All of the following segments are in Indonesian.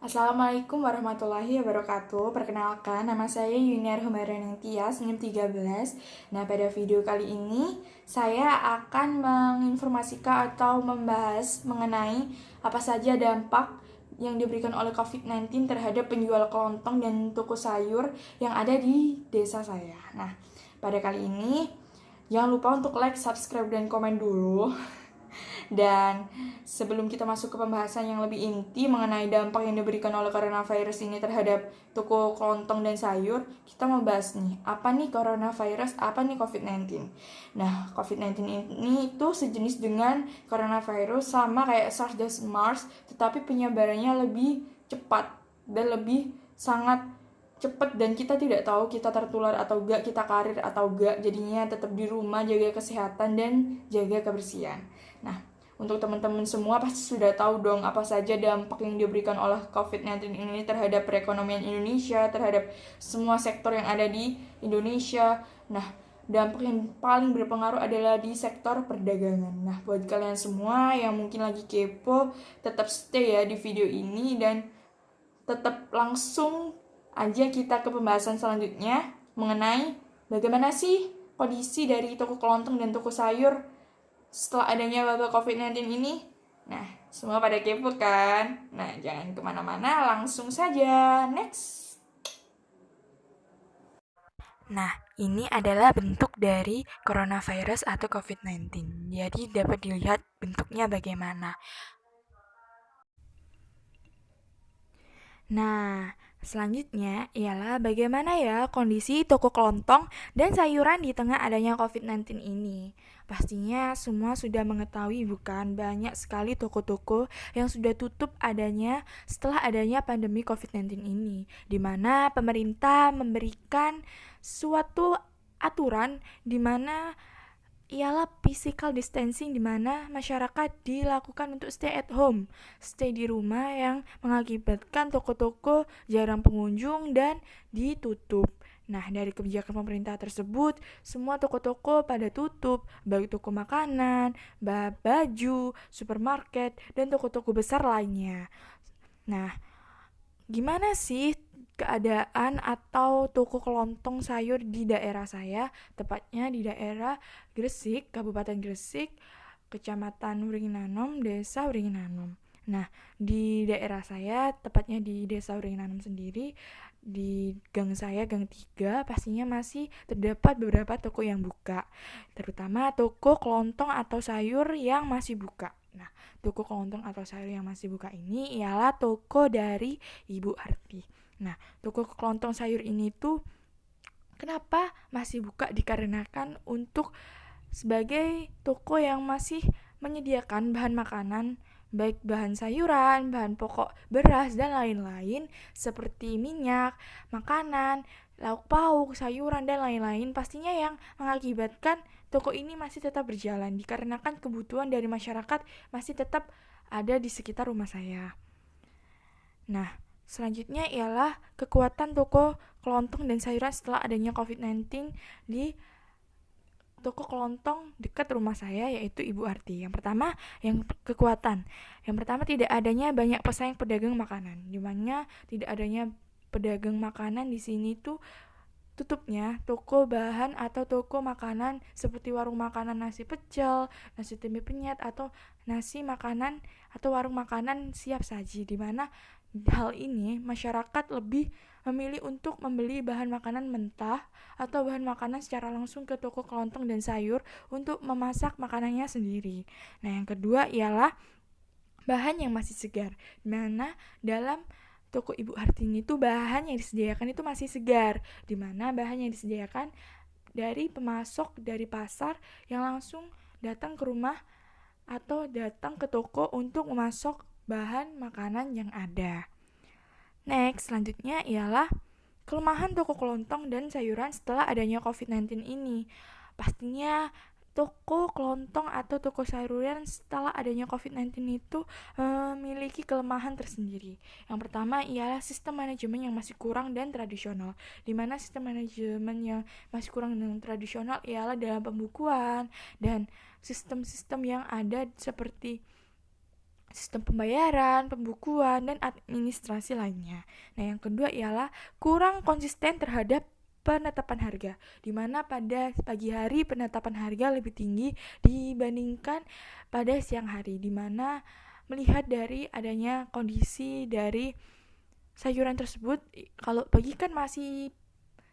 Assalamualaikum warahmatullahi wabarakatuh. Perkenalkan, nama saya Yuniar Humayran Tias, NIM 13. Nah, pada video kali ini saya akan menginformasikan atau membahas mengenai apa saja dampak yang diberikan oleh COVID-19 terhadap penjual kelontong dan toko sayur yang ada di desa saya. Nah, pada kali ini jangan lupa untuk like, subscribe, dan komen dulu. Dan sebelum kita masuk ke pembahasan yang lebih inti mengenai dampak yang diberikan oleh coronavirus ini terhadap toko kelontong dan sayur, kita mau bahas nih, apa nih coronavirus, apa nih COVID-19. Nah, COVID-19 ini itu sejenis dengan coronavirus, sama kayak SARS dan MERS, tetapi penyebarannya lebih cepat dan lebih sangat cepet, dan kita tidak tahu kita tertular atau enggak, kita karir atau enggak. Jadinya tetap di rumah, jaga kesehatan dan jaga kebersihan. Nah, untuk teman-teman semua pasti sudah tahu dong apa saja dampak yang diberikan oleh COVID-19 ini terhadap perekonomian Indonesia, terhadap semua sektor yang ada di Indonesia. Nah, dampak yang paling berpengaruh adalah di sektor perdagangan. Nah, buat kalian semua yang mungkin lagi kepo, tetap stay ya di video ini dan tetap langsung aja kita ke pembahasan selanjutnya mengenai bagaimana sih kondisi dari toko kelontong dan toko sayur setelah adanya wabah COVID-19 ini. Nah, semua pada kepo kan? Nah, jangan kemana-mana, langsung saja. Next. Nah, ini adalah bentuk dari coronavirus atau COVID-19. Jadi dapat dilihat bentuknya bagaimana. Nah, selanjutnya ialah bagaimana ya kondisi toko kelontong dan sayuran di tengah adanya COVID-19 ini. Pastinya semua sudah mengetahui bukan, banyak sekali toko-toko yang sudah tutup adanya setelah adanya pandemi COVID-19 ini, di mana pemerintah memberikan suatu aturan di mana ialah physical distancing, di mana masyarakat dilakukan untuk stay at home, stay di rumah, yang mengakibatkan toko-toko jarang pengunjung dan ditutup. Nah, dari kebijakan pemerintah tersebut, semua toko-toko pada tutup, baik toko makanan, baju, supermarket, dan toko-toko besar lainnya. Nah, gimana sih keadaan atau toko kelontong sayur di daerah saya, tepatnya di daerah Gresik, Kabupaten Gresik, Kecamatan Wringinanom, Desa Wringinanom. Nah, di daerah saya, tepatnya di Desa Wringinanom sendiri, di gang saya, gang 3, pastinya masih terdapat beberapa toko yang buka, terutama toko kelontong atau sayur yang masih buka. Nah, toko kelontong atau sayur yang masih buka ini ialah toko dari Ibu Arti. Nah, toko kelontong sayur ini tuh kenapa masih buka, dikarenakan untuk sebagai toko yang masih menyediakan bahan makanan, baik bahan sayuran, bahan pokok, beras, dan lain-lain, seperti minyak, makanan, lauk pauk, sayuran, dan lain-lain, pastinya yang mengakibatkan toko ini masih tetap berjalan, dikarenakan kebutuhan dari masyarakat masih tetap ada di sekitar rumah saya. Nah, selanjutnya ialah kekuatan toko kelontong dan sayuran setelah adanya COVID-19 di toko kelontong dekat rumah saya, yaitu Ibu Arti. Yang pertama, yang kekuatan. Yang pertama, tidak adanya banyak pesaing pedagang makanan. Di mana tidak adanya pedagang makanan di sini tuh tutupnya toko bahan atau toko makanan seperti warung makanan nasi pecel, nasi tempe penyet, atau nasi makanan atau warung makanan siap saji, di mana hal ini masyarakat lebih memilih untuk membeli bahan makanan mentah atau bahan makanan secara langsung ke toko kelontong dan sayur untuk memasak makanannya sendiri. Nah, yang kedua ialah bahan yang masih segar, di mana dalam toko Ibu Hartini itu bahan yang disediakan itu masih segar, di mana bahan yang disediakan dari pemasok dari pasar yang langsung datang ke rumah atau datang ke toko untuk memasok bahan makanan yang ada. Next, selanjutnya ialah kelemahan toko kelontong dan sayuran setelah adanya COVID-19 ini. Pastinya toko kelontong atau toko sayuran setelah adanya COVID-19 itu memiliki kelemahan tersendiri. Yang pertama ialah sistem manajemen yang masih kurang dan tradisional, di mana sistem manajemen yang masih kurang dan tradisional ialah dalam pembukuan dan sistem-sistem yang ada seperti sistem pembayaran, pembukuan, dan administrasi lainnya. Nah, yang kedua ialah kurang konsisten terhadap penetapan harga, di mana pada pagi hari penetapan harga lebih tinggi dibandingkan pada siang hari, di mana melihat dari adanya kondisi dari sayuran tersebut, kalau pagi kan masih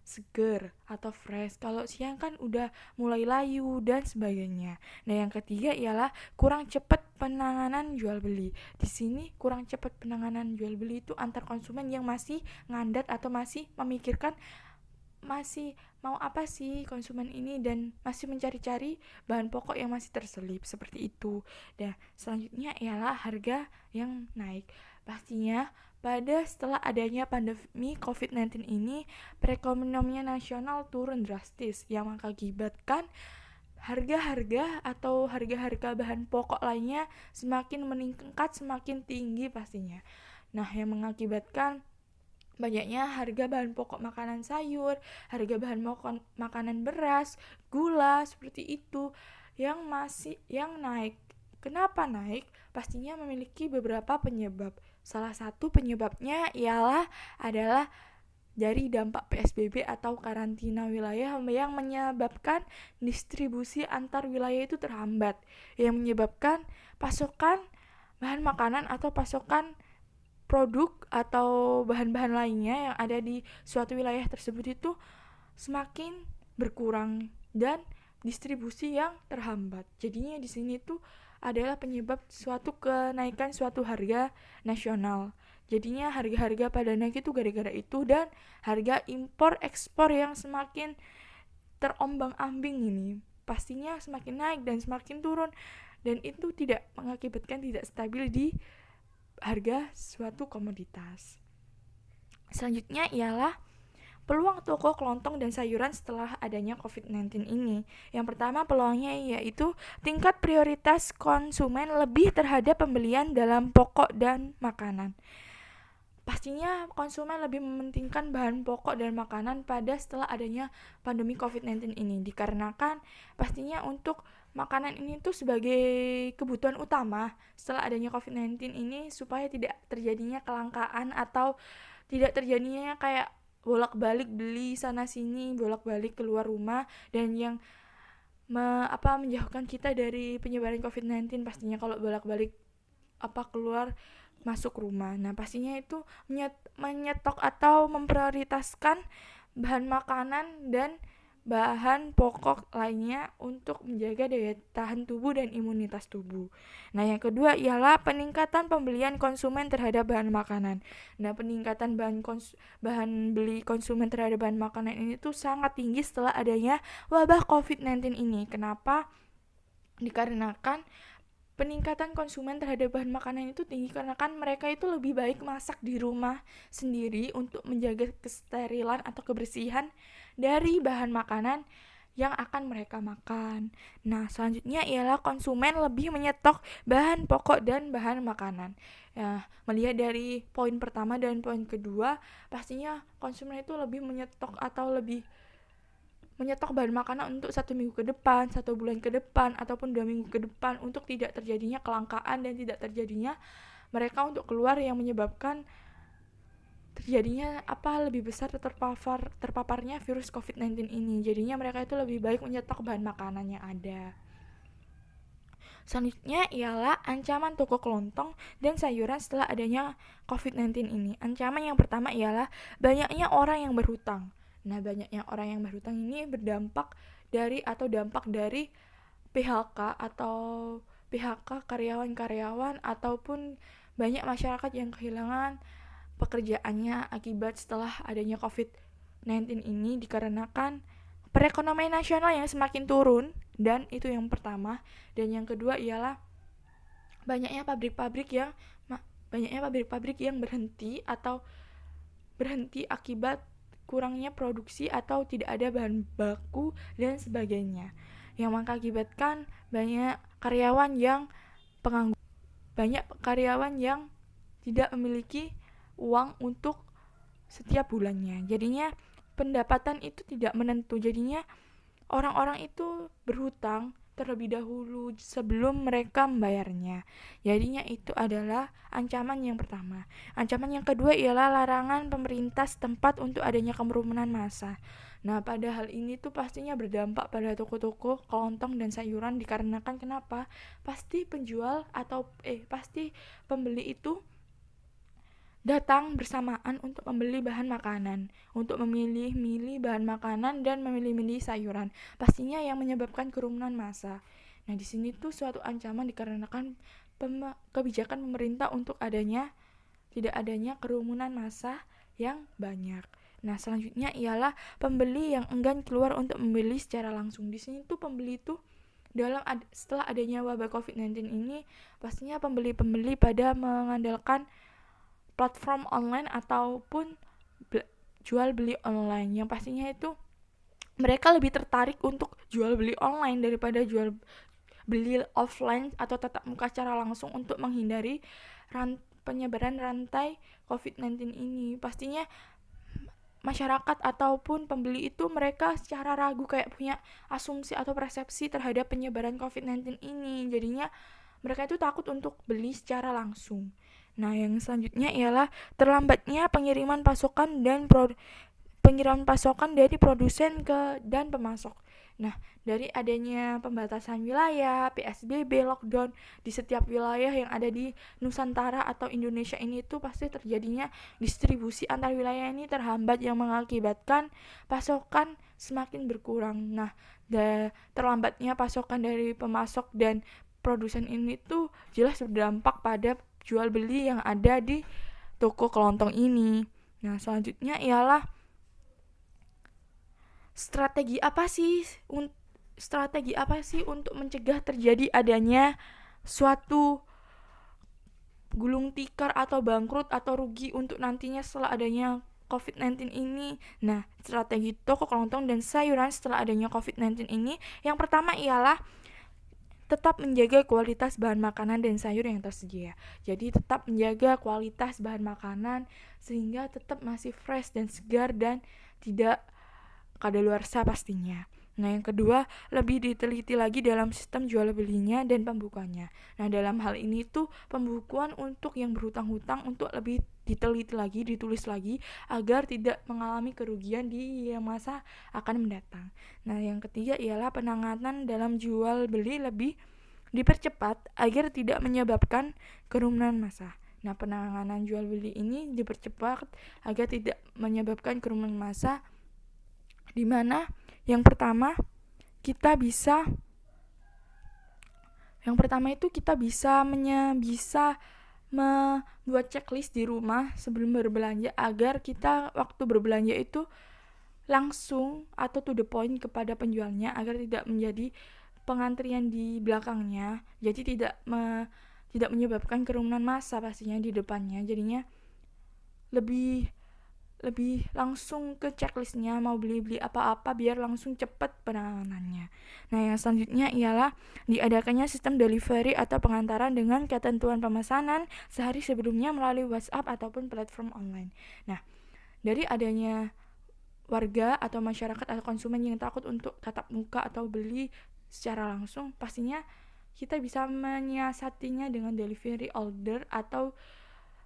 seger atau fresh. Kalau siang kan udah mulai layu dan sebagainya. Nah, yang ketiga ialah kurang cepat penanganan jual beli. Di sini kurang cepat penanganan jual beli itu antar konsumen yang masih ngandat atau masih memikirkan masih mau apa sih konsumen ini dan masih mencari-cari bahan pokok yang masih terselip seperti itu. Dan selanjutnya ialah harga yang naik. Pastinya pada setelah adanya pandemi COVID-19 ini, perekonomian nasional turun drastis yang mengakibatkan harga-harga atau harga-harga bahan pokok lainnya semakin meningkat, semakin tinggi pastinya. Nah, yang mengakibatkan banyaknya harga bahan pokok makanan sayur, harga bahan makanan beras, gula seperti itu yang naik. Kenapa naik? Pastinya memiliki beberapa penyebab. Salah satu penyebabnya adalah dari dampak PSBB atau karantina wilayah yang menyebabkan distribusi antar wilayah itu terhambat, yang menyebabkan pasokan bahan makanan atau pasokan produk atau bahan-bahan lainnya yang ada di suatu wilayah tersebut itu semakin berkurang dan distribusi yang terhambat. Jadinya di sini tuh adalah penyebab suatu kenaikan suatu harga nasional. Jadinya harga-harga pada naik itu gara-gara itu, dan harga impor ekspor yang semakin terombang-ambing ini pastinya semakin naik dan semakin turun, dan itu tidak mengakibatkan tidak stabil di harga suatu komoditas. Selanjutnya ialah peluang toko kelontong dan sayuran setelah adanya COVID-19 ini. Yang pertama peluangnya yaitu tingkat prioritas konsumen lebih terhadap pembelian dalam pokok dan makanan. Pastinya konsumen lebih mementingkan bahan pokok dan makanan pada setelah adanya pandemi COVID-19 ini, dikarenakan pastinya untuk makanan ini tuh sebagai kebutuhan utama setelah adanya COVID-19 ini, supaya tidak terjadinya kelangkaan atau tidak terjadinya kayak bolak-balik beli sana sini, bolak-balik keluar rumah, dan yang menjauhkan kita dari penyebaran COVID-19 pastinya kalau bolak-balik keluar masuk rumah. Nah, pastinya itu menyetok atau memprioritaskan bahan makanan dan bahan pokok lainnya untuk menjaga daya tahan tubuh dan imunitas tubuh. Nah, yang kedua ialah peningkatan pembelian konsumen terhadap bahan makanan. Nah, peningkatan bahan beli konsumen terhadap bahan makanan ini tuh sangat tinggi setelah adanya wabah COVID-19 ini. Kenapa? Dikarenakan peningkatan konsumen terhadap bahan makanan itu tinggi karena kan mereka itu lebih baik masak di rumah sendiri untuk menjaga kesterilan atau kebersihan dari bahan makanan yang akan mereka makan. Nah, selanjutnya ialah konsumen lebih menyetok bahan pokok dan bahan makanan. Ya, melihat dari poin pertama dan poin kedua, pastinya konsumen itu lebih menyetok atau lebih menyetok bahan makanan untuk 1 minggu ke depan, 1 bulan ke depan, ataupun 2 minggu ke depan, untuk tidak terjadinya kelangkaan dan tidak terjadinya mereka untuk keluar yang menyebabkan terjadinya lebih besar terpaparnya virus COVID-19 ini. Jadinya mereka itu lebih baik menyetok bahan makanan yang ada. Selanjutnya ialah ancaman toko kelontong dan sayuran setelah adanya COVID-19 ini. Ancaman yang pertama ialah banyaknya orang yang berhutang. Nah, banyaknya orang yang berhutang ini dampak dari PHK atau PHK karyawan-karyawan, ataupun banyak masyarakat yang kehilangan pekerjaannya akibat setelah adanya COVID-19 ini, dikarenakan perekonomian nasional yang semakin turun, dan itu yang pertama. Dan yang kedua ialah banyaknya pabrik-pabrik yang berhenti akibat kurangnya produksi atau tidak ada bahan baku dan sebagainya, yang mengakibatkan banyak karyawan yang tidak memiliki uang untuk setiap bulannya. Jadinya pendapatan itu tidak menentu. Jadinya orang-orang itu berhutang terlebih dahulu sebelum mereka membayarnya. Jadinya itu adalah ancaman yang pertama. Ancaman yang kedua ialah larangan pemerintah setempat untuk adanya kerumunan massa. Nah, pada hal ini tuh pastinya berdampak pada toko-toko kelontong dan sayuran dikarenakan kenapa? Pasti penjual atau pasti pembeli itu datang bersamaan untuk membeli bahan makanan, untuk memilih-milih bahan makanan dan memilih-milih sayuran. Pastinya yang menyebabkan kerumunan massa. Nah, di sini tuh suatu ancaman dikarenakan kebijakan pemerintah untuk tidak adanya kerumunan massa yang banyak. Nah, selanjutnya ialah pembeli yang enggan keluar untuk membeli secara langsung. Di sini tuh pembeli tuh setelah adanya wabah COVID-19 ini, pastinya pembeli-pembeli pada mengandalkan platform online ataupun jual beli online, yang pastinya itu mereka lebih tertarik untuk jual beli online daripada jual beli offline atau tatap muka secara langsung untuk menghindari penyebaran rantai COVID-19 ini. Pastinya masyarakat ataupun pembeli itu mereka secara ragu kayak punya asumsi atau persepsi terhadap penyebaran COVID-19 ini. Jadinya mereka itu takut untuk beli secara langsung. Nah, yang selanjutnya ialah terlambatnya pengiriman pasokan dari produsen dan pemasok. Nah, dari adanya pembatasan wilayah, PSBB, lockdown di setiap wilayah yang ada di Nusantara atau Indonesia ini tuh pasti terjadinya distribusi antar wilayah ini terhambat yang mengakibatkan pasokan semakin berkurang. Nah, terlambatnya pasokan dari pemasok dan produsen ini tuh jelas berdampak pada jual beli yang ada di toko kelontong ini. Nah, selanjutnya ialah strategi apa sih untuk mencegah terjadi adanya suatu gulung tikar atau bangkrut atau rugi untuk nantinya setelah adanya COVID-19 ini. Nah, strategi toko kelontong dan sayuran setelah adanya COVID-19 ini, yang pertama ialah tetap menjaga kualitas bahan makanan dan sayur yang tersedia. Jadi tetap menjaga kualitas bahan makanan sehingga tetap masih fresh dan segar dan tidak kadaluarsa pastinya. Nah, yang kedua, lebih diteliti lagi dalam sistem jual belinya dan pembukanya. Nah, dalam hal ini tuh pembukuan untuk yang berhutang-hutang untuk lebih diteliti lagi, ditulis lagi agar tidak mengalami kerugian di masa akan mendatang. Nah, yang ketiga ialah penanganan dalam jual beli lebih dipercepat agar tidak menyebabkan kerumunan massa. Nah, penanganan jual beli ini dipercepat agar tidak menyebabkan kerumunan massa, di mana yang pertama kita bisa membuat checklist di rumah sebelum berbelanja agar kita waktu berbelanja itu langsung atau to the point kepada penjualnya agar tidak menjadi pengantrian di belakangnya. Jadi tidak menyebabkan kerumunan massa pastinya di depannya. Jadinya lebih langsung ke checklistnya, mau beli apa-apa biar langsung cepat penanganannya. Nah, yang selanjutnya ialah diadakannya sistem delivery atau pengantaran dengan ketentuan pemesanan sehari sebelumnya melalui WhatsApp ataupun platform online. Nah, dari adanya warga atau masyarakat atau konsumen yang takut untuk tatap muka atau beli secara langsung, pastinya kita bisa menyiasatinya dengan delivery order atau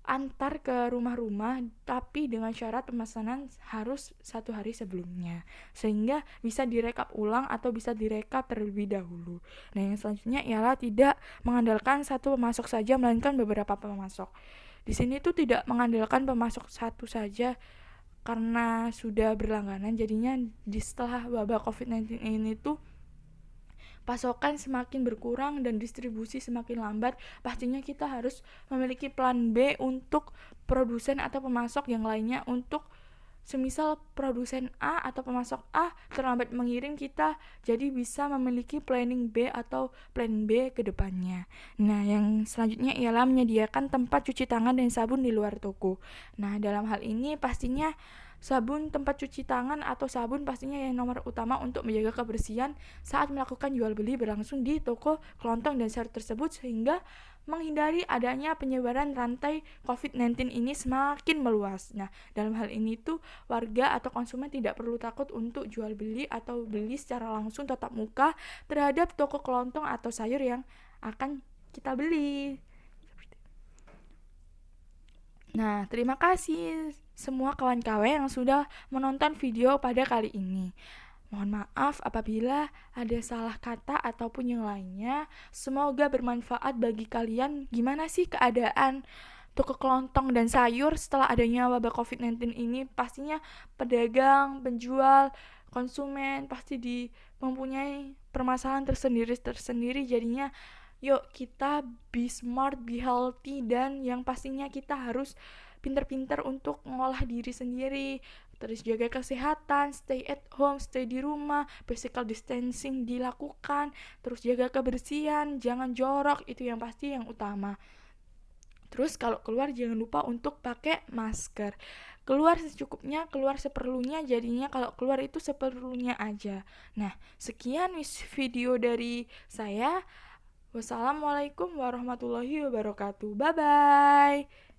antar ke rumah-rumah, tapi dengan syarat pemesanan harus 1 hari sebelumnya sehingga bisa direkap ulang atau bisa direkap terlebih dahulu. Nah, yang selanjutnya ialah tidak mengandalkan satu pemasok saja melainkan beberapa pemasok. Di sini tuh tidak mengandalkan pemasok satu saja karena sudah berlangganan, jadinya setelah wabah COVID-19 ini tuh pasokan semakin berkurang dan distribusi semakin lambat. Pastinya kita harus memiliki plan B untuk produsen atau pemasok yang lainnya, untuk semisal produsen A atau pemasok A terlambat mengirim, kita jadi bisa memiliki planning B atau plan B ke depannya. Nah, yang selanjutnya ialah menyediakan tempat cuci tangan dan sabun di luar toko. Nah, dalam hal ini pastinya tempat cuci tangan atau sabun pastinya yang nomor utama untuk menjaga kebersihan saat melakukan jual beli berlangsung di toko kelontong dan sayur tersebut, sehingga menghindari adanya penyebaran rantai COVID-19 ini semakin meluas. Nah, dalam hal ini tuh warga atau konsumen tidak perlu takut untuk jual beli atau beli secara langsung tatap muka terhadap toko kelontong atau sayur yang akan kita beli. Nah, terima kasih semua kawan-kawan yang sudah menonton video pada kali ini. Mohon maaf apabila ada salah kata ataupun yang lainnya. Semoga bermanfaat bagi kalian. Gimana sih keadaan toko kelontong dan sayur setelah adanya wabah COVID-19 ini? Pastinya pedagang, penjual, konsumen pasti mempunyai permasalahan tersendiri. Jadinya yuk kita be smart, be healthy, dan yang pastinya kita harus pinter-pinter untuk mengolah diri sendiri, terus jaga kesehatan, stay at home, stay di rumah, physical distancing dilakukan, terus jaga kebersihan, jangan jorok, itu yang pasti yang utama. Terus kalau keluar jangan lupa untuk pakai masker. Keluar secukupnya, keluar seperlunya, jadinya kalau keluar itu seperlunya aja. Nah, sekian video dari saya. Wassalamualaikum warahmatullahi wabarakatuh. Bye-bye.